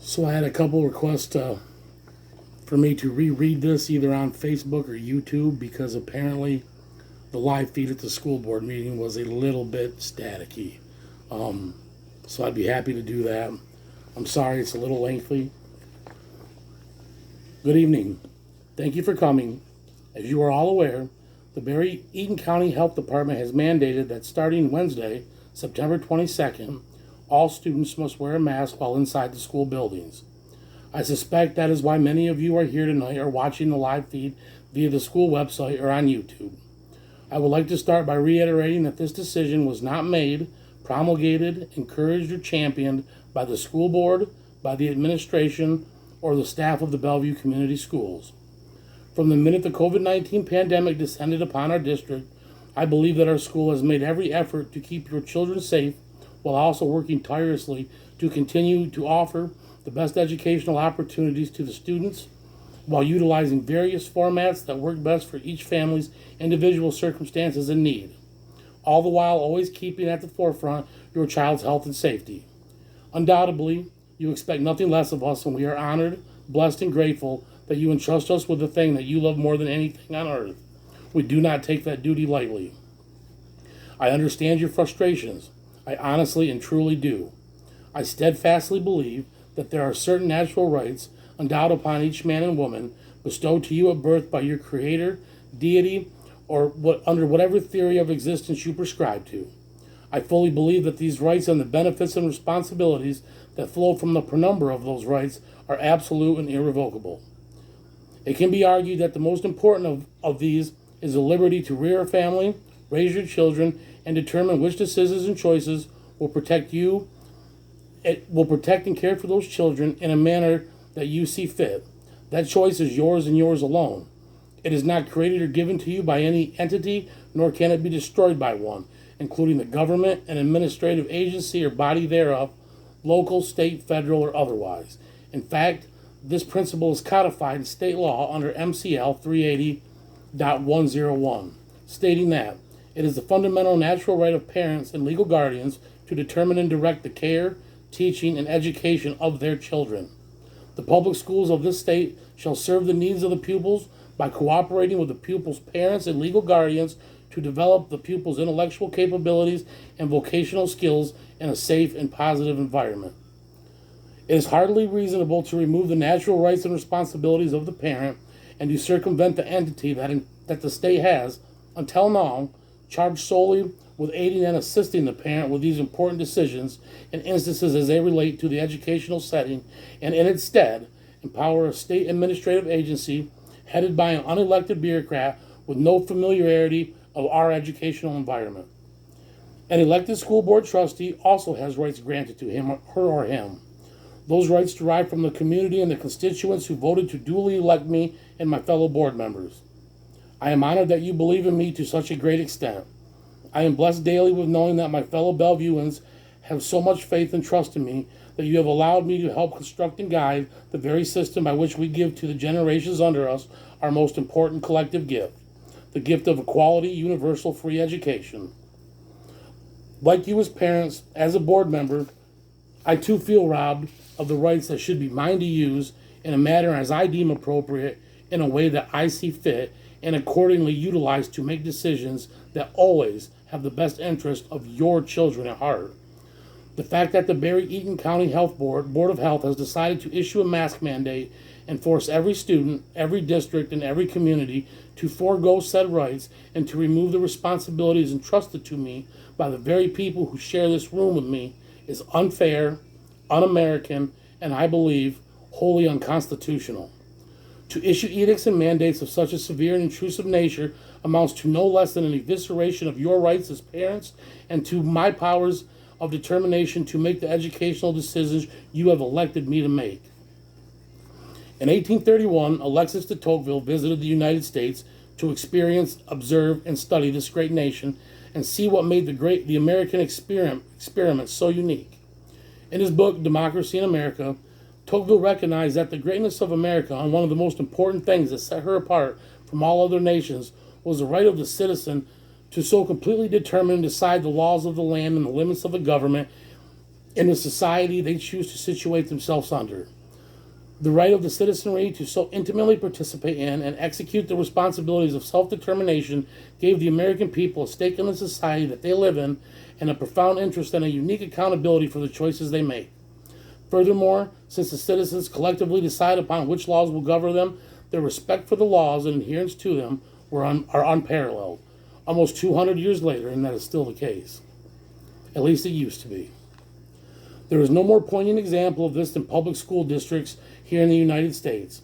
So I had a couple requests for me to reread this either on Facebook or YouTube because apparently the live feed at the school board meeting was a little bit staticky. So I'd be happy to do that. I'm sorry it's a little lengthy. Good evening. Thank you for coming. As you are all aware, the Barry Eaton County Health Department has mandated that starting Wednesday, September 22nd, all students must wear a mask while inside the school buildings. I suspect that is why many of you are here tonight or watching the live feed via the school website or on YouTube. I would like to start by reiterating that this decision was not made, promulgated, encouraged, or championed by the school board, by the administration, or the staff of the Bellevue Community Schools. From the minute the COVID-19 pandemic descended upon our district, I believe that our school has made every effort to keep your children safe while also working tirelessly to continue to offer the best educational opportunities to the students while utilizing various formats that work best for each family's individual circumstances and need, all the while always keeping at the forefront your child's health and safety. Undoubtedly, you expect nothing less of us, and we are honored, blessed, and grateful that you entrust us with the thing that you love more than anything on earth. We do not take that duty lightly. I understand your frustrations. I honestly and truly do. I steadfastly believe that there are certain natural rights endowed upon each man and woman bestowed to you at birth by your creator, deity, or under whatever theory of existence you prescribe to. I fully believe that these rights and the benefits and responsibilities that flow from the penumbra of those rights are absolute and irrevocable. It can be argued that the most important of these is the liberty to rear a family, raise your children, and determine which decisions and choices will protect you. It will protect and care for those children in a manner that you see fit. That choice is yours and yours alone. It is not created or given to you by any entity, nor can it be destroyed by one, including the government, an administrative agency or body thereof, local, state, federal, or otherwise. In fact, this principle is codified in state law under MCL 380.101, stating that it is the fundamental natural right of parents and legal guardians to determine and direct the care, teaching, and education of their children. The public schools of this state shall serve the needs of the pupils by cooperating with the pupils' parents and legal guardians to develop the pupils' intellectual capabilities and vocational skills in a safe and positive environment. It is hardly reasonable to remove the natural rights and responsibilities of the parent and to circumvent the entity that the state has, until now, charged solely with aiding and assisting the parent with these important decisions and instances as they relate to the educational setting, and in its stead, empower a state administrative agency headed by an unelected bureaucrat with no familiarity of our educational environment. An elected school board trustee also has rights granted to him, her, or him. Those rights derive from the community and the constituents who voted to duly elect me and my fellow board members. I am honored that you believe in me to such a great extent. I am blessed daily with knowing that my fellow Bellevueans have so much faith and trust in me that you have allowed me to help construct and guide the very system by which we give to the generations under us our most important collective gift, the gift of a quality, universal, free education. Like you as parents, as a board member, I too feel robbed of the rights that should be mine to use in a manner as I deem appropriate, in a way that I see fit, and accordingly utilize to make decisions that always have the best interest of your children at heart. The fact that the Barry Eaton County Health Board of Health has decided to issue a mask mandate and force every student, every district, and every community to forego said rights and to remove the responsibilities entrusted to me by the very people who share this room with me is unfair, un-American, and I believe wholly unconstitutional. To issue edicts and mandates of such a severe and intrusive nature amounts to no less than an evisceration of your rights as parents and to my powers of determination to make the educational decisions you have elected me to make. In 1831, Alexis de Tocqueville visited the United States to experience, observe, and study this great nation and see what made the American experiment so unique. In his book, Democracy in America, Tocqueville recognized that the greatness of America and one of the most important things that set her apart from all other nations was the right of the citizen to so completely determine and decide the laws of the land and the limits of the government in the society they choose to situate themselves under. The right of the citizenry to so intimately participate in and execute the responsibilities of self-determination gave the American people a stake in the society that they live in and a profound interest and a unique accountability for the choices they make. Furthermore, since the citizens collectively decide upon which laws will govern them, their respect for the laws and adherence to them are unparalleled. Almost 200 years later, and that is still the case. At least it used to be. There is no more poignant example of this than public school districts here in the United States.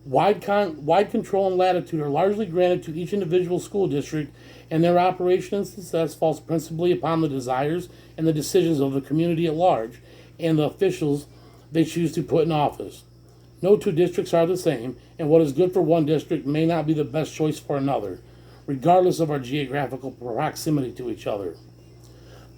Wide control and latitude are largely granted to each individual school district, and their operation and success falls principally upon the desires and the decisions of the community at large and the officials they choose to put in office. No two districts are the same, and what is good for one district may not be the best choice for another, regardless of our geographical proximity to each other.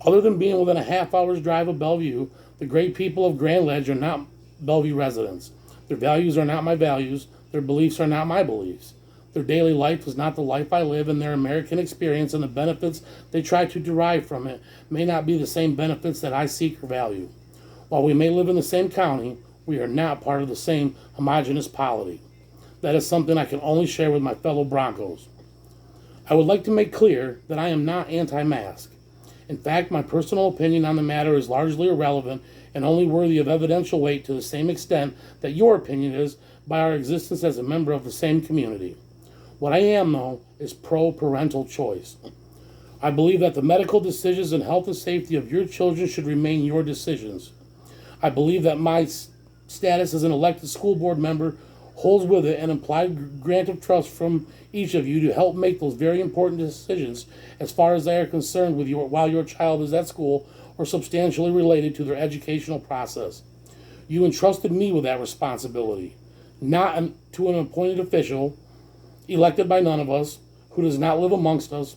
Other than being within a half-hour's drive of Bellevue, the great people of Grand Ledge are not Bellevue residents. Their values are not my values. Their beliefs are not my beliefs. Their daily life is not the life I live, and their American experience and the benefits they try to derive from it may not be the same benefits that I seek or value. While we may live in the same county, we are not part of the same homogeneous polity. That is something I can only share with my fellow Broncos. I would like to make clear that I am not anti-mask. In fact, my personal opinion on the matter is largely irrelevant and only worthy of evidential weight to the same extent that your opinion is by our existence as a member of the same community. What I am, though, is pro-parental choice. I believe that the medical decisions and health and safety of your children should remain your decisions. I believe that my status as an elected school board member holds with it an implied grant of trust from each of you to help make those very important decisions as far as they are concerned with while your child is at school or substantially related to their educational process. You entrusted me with that responsibility, not to an appointed official, elected by none of us, who does not live amongst us,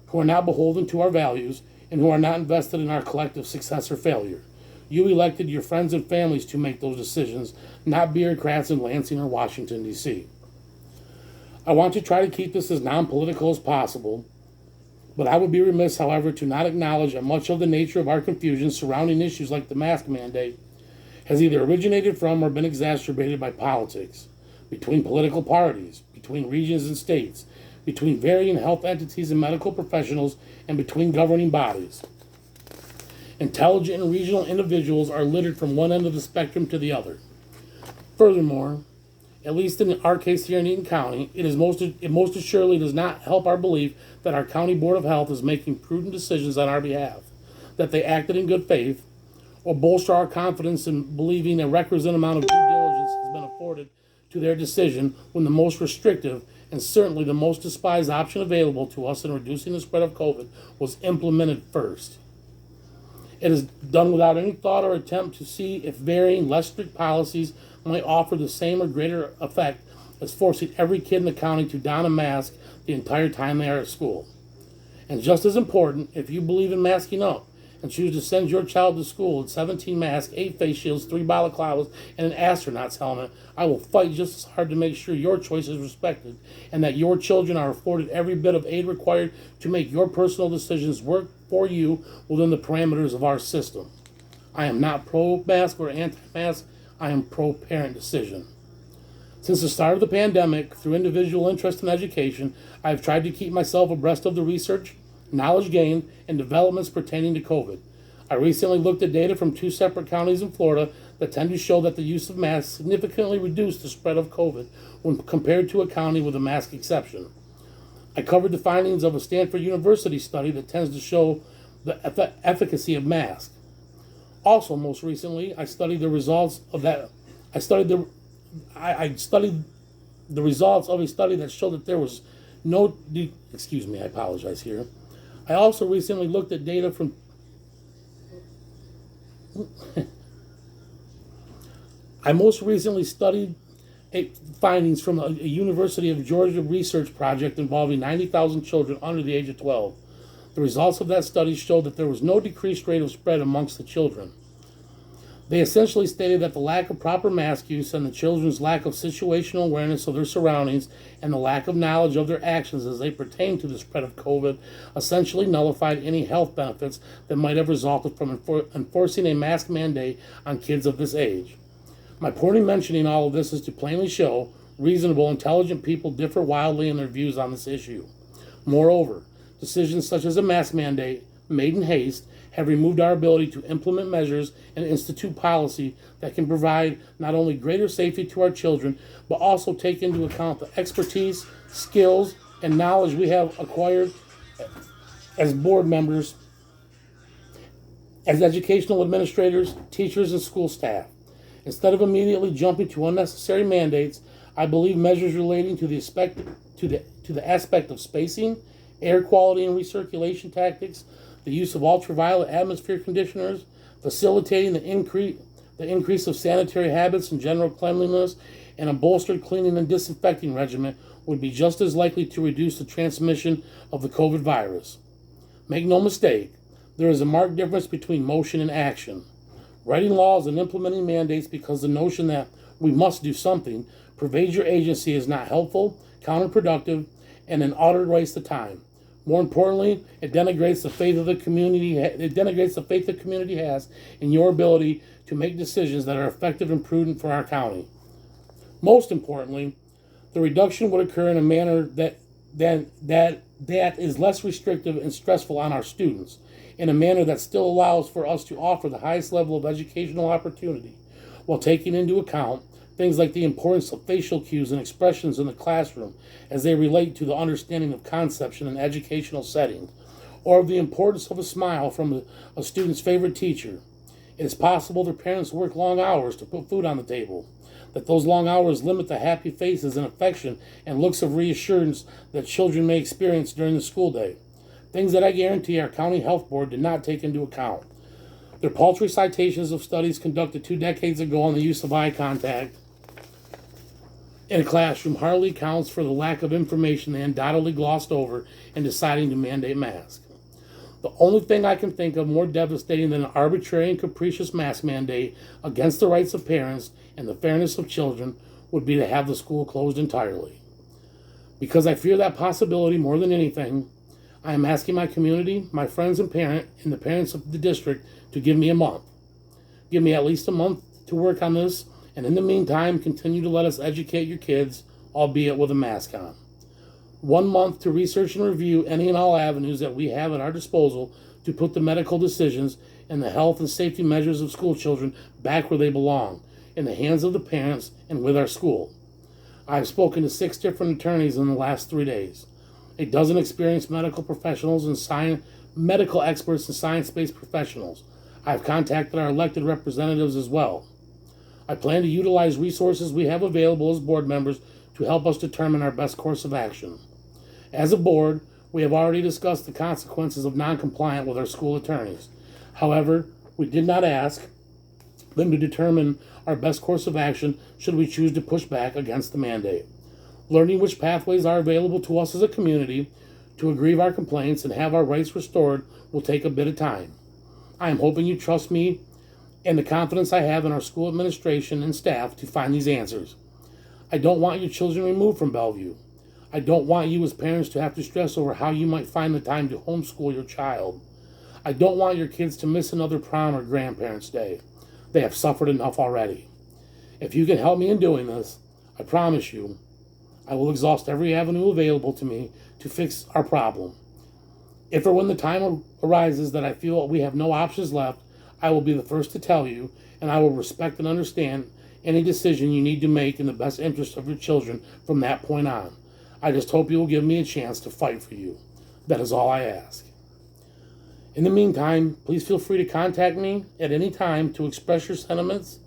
who are not beholden to our values, and who are not invested in our collective success or failure. You elected your friends and families to make those decisions, not bureaucrats in Lansing or Washington, D.C. I want to try to keep this as non-political as possible, but I would be remiss, however, to not acknowledge that much of the nature of our confusion surrounding issues like the mask mandate has either originated from or been exacerbated by politics, between political parties, between regions and states, between varying health entities and medical professionals, and between governing bodies. Intelligent and regional individuals are littered from one end of the spectrum to the other. Furthermore, at least in our case here in Eaton County, it most assuredly does not help our belief that our County Board of Health is making prudent decisions on our behalf, that they acted in good faith, or bolster our confidence in believing a requisite amount of due diligence has been afforded to their decision when the most restrictive and certainly the most despised option available to us in reducing the spread of COVID was implemented first. It is done without any thought or attempt to see if varying, less strict policies might offer the same or greater effect as forcing every kid in the county to don a mask the entire time they are at school. And just as important, if you believe in masking up and choose to send your child to school with 17 masks, 8 face shields, 3 balaclavas, and an astronaut's helmet, I will fight just as hard to make sure your choice is respected and that your children are afforded every bit of aid required to make your personal decisions work for you within the parameters of our system. I am not pro-mask or anti-mask. I am pro-parent decision. Since the start of the pandemic, through individual interest in education, I have tried to keep myself abreast of the research, knowledge gained, and developments pertaining to COVID. I recently looked at data from 2 separate counties in Florida that tend to show that the use of masks significantly reduced the spread of COVID when compared to a county with a mask exception. I covered the findings of a Stanford University study that tends to show the efficacy of masks. Also, most recently, I studied the results of that. I studied the results of a study that showed that there was no. Excuse me, I apologize here. I also recently looked at data from. I most recently studied findings from a University of Georgia research project involving 90,000 children under the age of 12. The results of that study showed that there was no decreased rate of spread amongst the children. They essentially stated that the lack of proper mask use and the children's lack of situational awareness of their surroundings and the lack of knowledge of their actions as they pertain to the spread of COVID essentially nullified any health benefits that might have resulted from enforcing a mask mandate on kids of this age. My point in mentioning all of this is to plainly show reasonable, intelligent people differ wildly in their views on this issue. Moreover, decisions such as a mask mandate, made in haste, have removed our ability to implement measures and institute policy that can provide not only greater safety to our children, but also take into account the expertise, skills, and knowledge we have acquired as board members, as educational administrators, teachers, and school staff. Instead of immediately jumping to unnecessary mandates, I believe measures relating to the aspect of spacing, air quality and recirculation tactics, the use of ultraviolet atmosphere conditioners, facilitating the increase of sanitary habits and general cleanliness, and a bolstered cleaning and disinfecting regimen would be just as likely to reduce the transmission of the COVID virus. Make no mistake, there is a marked difference between motion and action. Writing laws and implementing mandates because the notion that we must do something pervades your agency is not helpful, counterproductive, and an utter waste of time. More importantly, it denigrates the faith of the community. It denigrates the faith the community has in your ability to make decisions that are effective and prudent for our county. Most importantly, the reduction would occur in a manner that is less restrictive and stressful on our students, in a manner that still allows for us to offer the highest level of educational opportunity, while taking into account things like the importance of facial cues and expressions in the classroom as they relate to the understanding of concepts in an educational setting, or of the importance of a smile from a student's favorite teacher. It is possible their parents work long hours to put food on the table, that those long hours limit the happy faces and affection and looks of reassurance that children may experience during the school day. Things that I guarantee our county health board did not take into account. Their paltry citations of studies conducted 2 decades ago on the use of eye contact in a classroom hardly accounts for the lack of information they undoubtedly glossed over in deciding to mandate masks. The only thing I can think of more devastating than an arbitrary and capricious mask mandate against the rights of parents and the fairness of children would be to have the school closed entirely. Because I fear that possibility more than anything, I am asking my community, my friends and the parents of the district to give me a month. Give me at least a month to work on this, and in the meantime, continue to let us educate your kids, albeit with a mask on. 1 month to research and review any and all avenues that we have at our disposal to put the medical decisions and the health and safety measures of school children back where they belong, in the hands of the parents and with our school. I have spoken to 6 different attorneys in the last 3 days. A dozen experienced medical professionals and medical experts and science-based professionals. I have contacted our elected representatives as well. I plan to utilize resources we have available as board members to help us determine our best course of action. As a board, we have already discussed the consequences of non-compliance with our school attorneys. However, we did not ask them to determine our best course of action should we choose to push back against the mandate. Learning which pathways are available to us as a community to aggrieve our complaints and have our rights restored will take a bit of time. I am hoping you trust me and the confidence I have in our school administration and staff to find these answers. I don't want your children removed from Bellevue. I don't want you as parents to have to stress over how you might find the time to homeschool your child. I don't want your kids to miss another prom or grandparents' day. They have suffered enough already. If you can help me in doing this, I promise you, I will exhaust every avenue available to me to fix our problem. If or when the time arises that I feel we have no options left, I will be the first to tell you, and I will respect and understand any decision you need to make in the best interest of your children from that point on. I just hope you will give me a chance to fight for you. That is all I ask. In the meantime, please feel free to contact me at any time to express your sentiments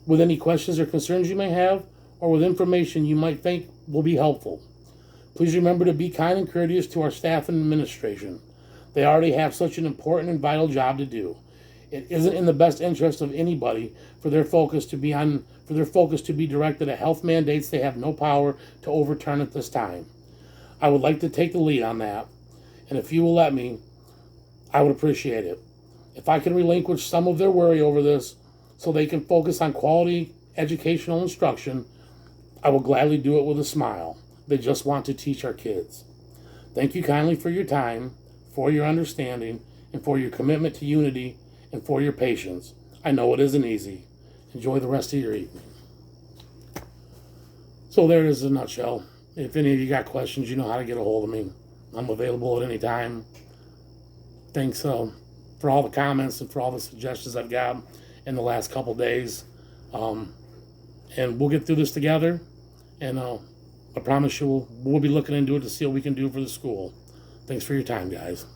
with any questions or concerns you may have, or with information you might think will be helpful. Please remember to be kind and courteous to our staff and administration. They already have such an important and vital job to do. It isn't in the best interest of anybody for their focus to be directed at health mandates they have no power to overturn at this time. I would like to take the lead on that, and if you will let me, I would appreciate it. If I can relinquish some of their worry over this so they can focus on quality educational instruction, I will gladly do it with a smile. They just want to teach our kids. Thank you kindly for your time, for your understanding, and for your commitment to unity, and for your patience. I know it isn't easy. Enjoy the rest of your evening. So there it is in a nutshell. If any of you got questions, you know how to get a hold of me. I'm available at any time. Thanks for all the comments and for all the suggestions I've got in the last couple days. And we'll get through this together. And I promise you we'll be looking into it to see what we can do for the school. Thanks for your time, guys.